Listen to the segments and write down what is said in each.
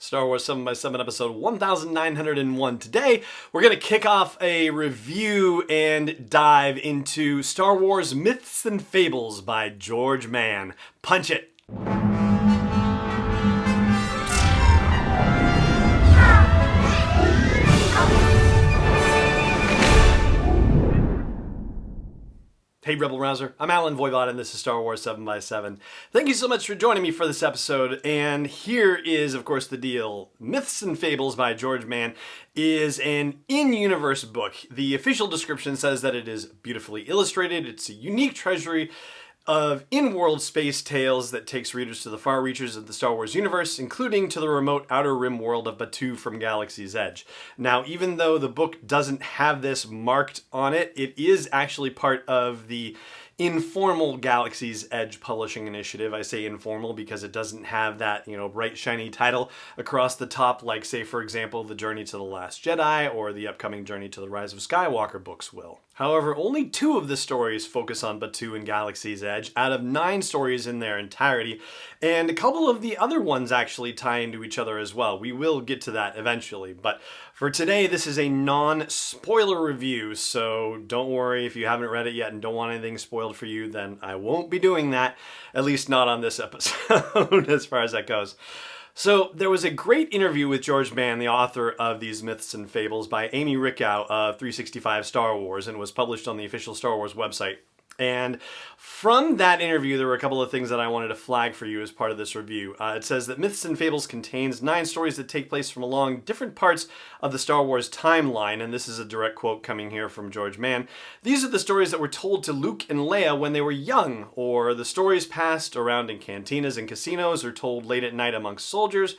Star Wars 7x7 episode 1901. Today, we're going to kick off a review and dive into Star Wars Myths and Fables by George Mann. Punch it! Hey Rebel Rouser, I'm Alan Voivod and this is Star Wars 7x7. Thank you so much for joining me for this episode, and here is of course the deal. Myths and Fables by George Mann is an in-universe book. The official description says that it is beautifully illustrated, it's a unique treasury of in-world space tales that takes readers to the far reaches of the Star Wars universe, including to the remote outer rim world of Batuu from Galaxy's Edge. Now, even though the book doesn't have this marked on it, it is actually part of the informal Galaxy's Edge publishing initiative. I say informal because it doesn't have that, bright shiny title across the top like, say, for example, The Journey to the Last Jedi or the upcoming Journey to the Rise of Skywalker books will. However, only 2 of the stories focus on Batuu and Galaxy's Edge out of 9 stories in their entirety, and a couple of the other ones actually tie into each other as well. We will get to that eventually, but for today, this is a non-spoiler review, so don't worry if you haven't read it yet and don't want anything spoiled for you, then I won't be doing that, at least not on this episode as far as that goes. So there was a great interview with George Mann, the author of these Myths and Fables, by Amy Rickow of 365 Star Wars, and was published on the official Star Wars website. And from that interview, there were a couple of things that I wanted to flag for you as part of this review. It says that Myths and Fables contains 9 stories that take place from along different parts of the Star Wars timeline, and this is a direct quote coming here from George Mann. These are the stories that were told to Luke and Leia when they were young, or the stories passed around in cantinas and casinos, or told late at night amongst soldiers.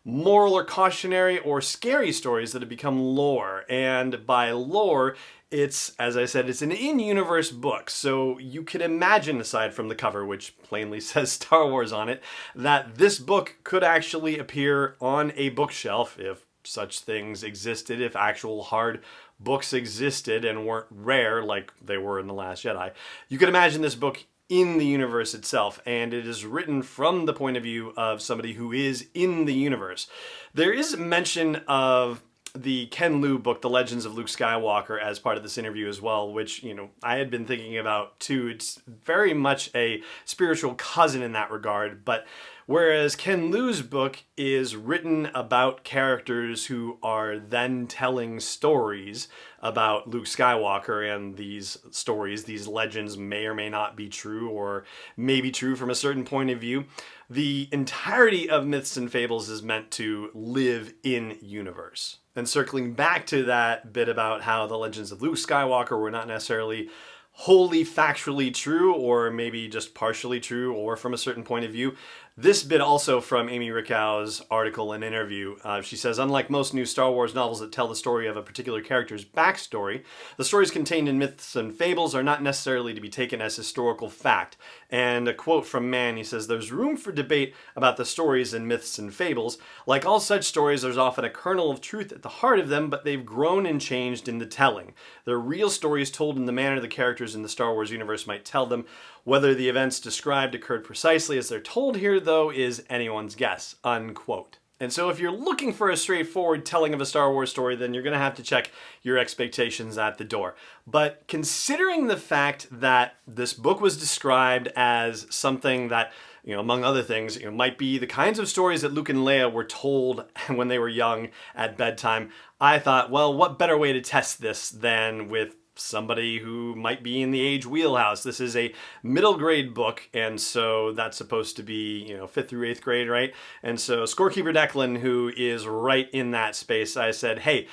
Moral or cautionary or scary stories that have become lore, and by lore, it's, as I said, it's an in-universe book, so you could imagine, aside from the cover, which plainly says Star Wars on it, that this book could actually appear on a bookshelf, if such things existed, if actual hard books existed and weren't rare like they were in The Last Jedi. You could imagine this book in the universe itself, and it is written from the point of view of somebody who is in the universe. There is mention of the Ken Liu book, The Legends of Luke Skywalker, as part of this interview as well, which, I had been thinking about too. It's very much a spiritual cousin in that regard, but whereas Ken Liu's book is written about characters who are then telling stories about Luke Skywalker, and these stories, these legends may or may not be true, or may be true from a certain point of view. The entirety of Myths and Fables is meant to live in universe. And circling back to that bit about how the legends of Luke Skywalker were not necessarily wholly factually true, or maybe just partially true, or from a certain point of view. This bit also from Amy Rickow's article and interview. She says, unlike most new Star Wars novels that tell the story of a particular character's backstory, the stories contained in Myths and Fables are not necessarily to be taken as historical fact. And a quote from Mann, he says, there's room for debate about the stories in Myths and Fables. Like all such stories, there's often a kernel of truth at the heart of them, but they've grown and changed in the telling. They're real stories told in the manner the characters in the Star Wars universe might tell them. Whether the events described occurred precisely as they're told here, though, is anyone's guess, unquote. And so if you're looking for a straightforward telling of a Star Wars story, then you're going to have to check your expectations at the door. But considering the fact that this book was described as something that, among other things, might be the kinds of stories that Luke and Leia were told when they were young at bedtime, I thought, well, what better way to test this than with somebody who might be in the age wheelhouse. This is a middle grade book, and so that's supposed to be, 5th through 8th grade, right? And so Scorekeeper Declan, who is right in that space, I said, hey,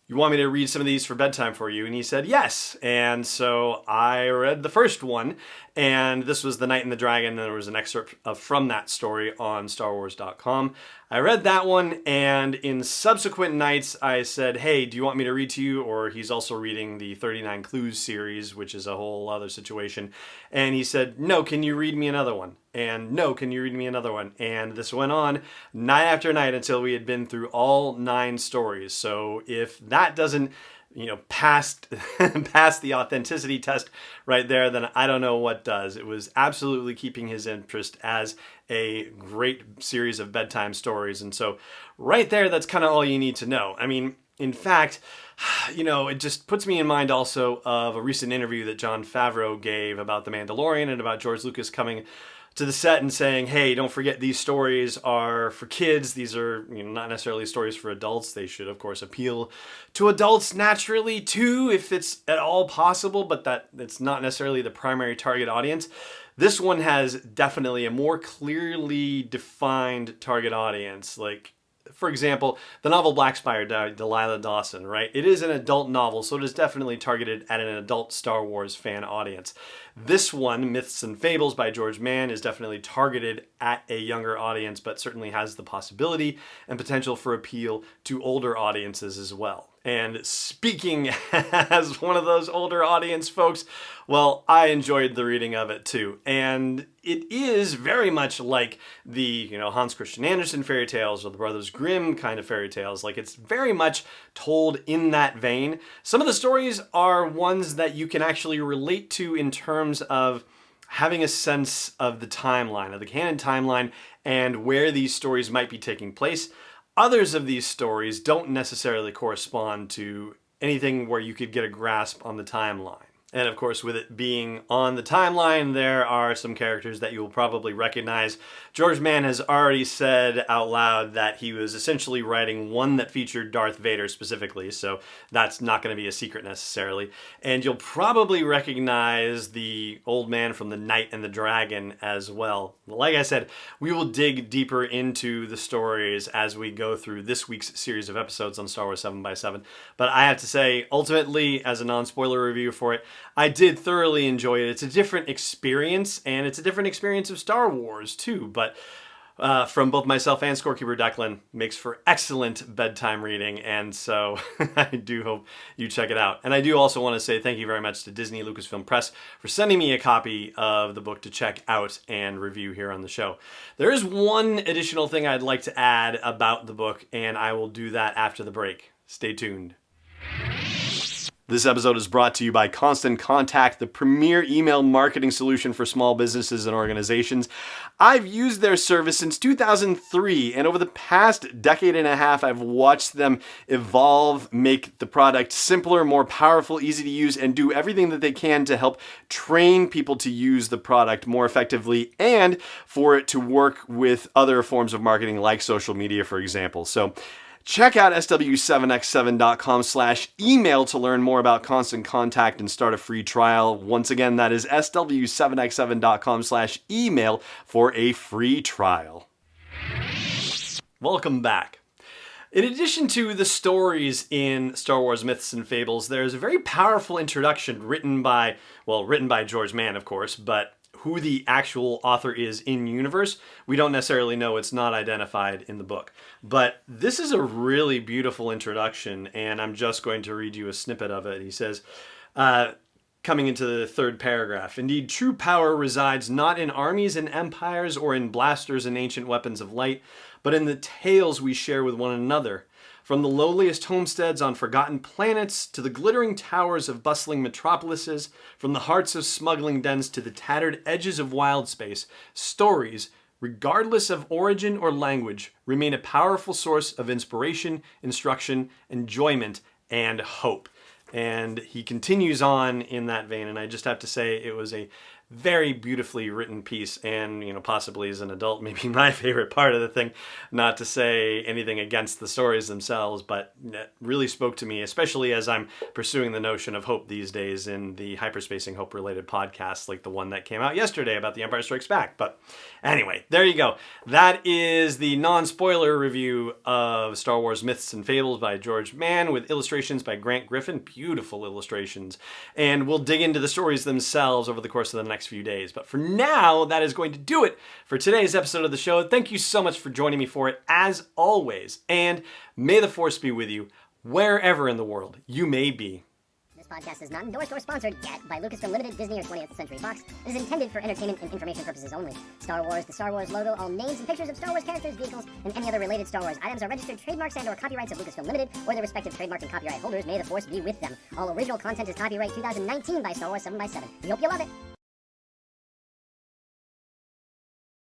you want me to read some of these for bedtime for you? And he said, yes. And so I read the first one, and this was The Knight and the Dragon, and there was an excerpt from that story on StarWars.com. I read that one, and in subsequent nights, I said, hey, do you want me to read to you? Or he's also reading the 39 Clues series, which is a whole other situation. And he said, no, can you read me another one? And no, can you read me another one? And this went on night after night until we had been through all 9 stories. So if that doesn't passed passed the authenticity test right there, then I don't know what does. It was absolutely keeping his interest as a great series of bedtime stories. And so right there, that's kind of all you need to know. I mean, in fact, it just puts me in mind also of a recent interview that Jon Favreau gave about The Mandalorian and about George Lucas coming to the set and saying, hey, don't forget these stories are for kids. These are not necessarily stories for adults. They should, of course, appeal to adults naturally too, if it's at all possible, but that it's not necessarily the primary target audience. This one has definitely a more clearly defined target audience. Like, for example, the novel Black Spire, Delilah Dawson, right? It is an adult novel, so it is definitely targeted at an adult Star Wars fan audience. This one, Myths and Fables by George Mann, is definitely targeted at a younger audience, but certainly has the possibility and potential for appeal to older audiences as well. And speaking as one of those older audience folks, well, I enjoyed the reading of it too. And it is very much like the, Hans Christian Andersen fairy tales or the Brothers Grimm kind of fairy tales. Like, it's very much told in that vein. Some of the stories are ones that you can actually relate to in terms of having a sense of the timeline, of the canon timeline, and where these stories might be taking place. Others of these stories don't necessarily correspond to anything where you could get a grasp on the timeline. And of course, with it being on the timeline, there are some characters that you will probably recognize. George Mann has already said out loud that he was essentially writing one that featured Darth Vader specifically, so that's not going to be a secret necessarily. And you'll probably recognize the old man from The Knight and the Dragon as well. Like I said, we will dig deeper into the stories as we go through this week's series of episodes on Star Wars 7x7. But I have to say, ultimately, as a non-spoiler review for it, I did thoroughly enjoy it. It's a different experience, and it's a different experience of Star Wars too, but from both myself and scorekeeper Declan, makes for excellent bedtime reading, and so I do hope you check it out. And I do also want to say thank you very much to Disney Lucasfilm Press for sending me a copy of the book to check out and review here on the show. There is one additional thing I'd like to add about the book, and I will do that after the break. Stay tuned. This episode is brought to you by Constant Contact, the premier email marketing solution for small businesses and organizations. I've used their service since 2003, and over the past decade and a half, I've watched them evolve, make the product simpler, more powerful, easy to use, and do everything that they can to help train people to use the product more effectively and for it to work with other forms of marketing like social media, for example. So check out sw7x7.com/email to learn more about Constant Contact and start a free trial. Once again, that is sw7x7.com/email for a free trial. Welcome back. In addition to the stories in Star Wars Myths and Fables, there's a very powerful introduction written by George Mann, of course, but who the actual author is in universe, we don't necessarily know. It's not identified in the book. But this is a really beautiful introduction, and I'm just going to read you a snippet of it. He says, coming into the third paragraph, "Indeed, true power resides not in armies and empires or in blasters and ancient weapons of light, but in the tales we share with one another. From the lowliest homesteads on forgotten planets to the glittering towers of bustling metropolises, from the hearts of smuggling dens to the tattered edges of wild space, stories, regardless of origin or language, remain a powerful source of inspiration, instruction, enjoyment, and hope." And he continues on in that vein, and I just have to say it was a very beautifully written piece, and possibly as an adult, maybe my favorite part of the thing. Not to say anything against the stories themselves, but it really spoke to me, especially as I'm pursuing the notion of hope these days in the hyperspacing hope related podcasts, like the one that came out yesterday about The Empire Strikes Back. But anyway, there you go. That is the non-spoiler review of Star Wars Myths and Fables by George Mann, with illustrations by Grant Griffin. Beautiful illustrations. And we'll dig into the stories themselves over the course of the next few days. But for now, that is going to do it for today's episode of the show. Thank you so much for joining me for it, as always. And may the Force be with you wherever in the world you may be. podcast is not endorsed or sponsored yet by Lucasfilm Limited, Disney, or 20th Century Fox. It is intended for entertainment and information purposes only. Star Wars, the Star Wars logo, all names and pictures of Star Wars characters, vehicles, and any other related Star Wars items are registered trademarks and/or copyrights of Lucasfilm Limited or their respective trademark and copyright holders. May the Force be with them. All original content is copyright 2019 by Star Wars 7x7. We hope you love it.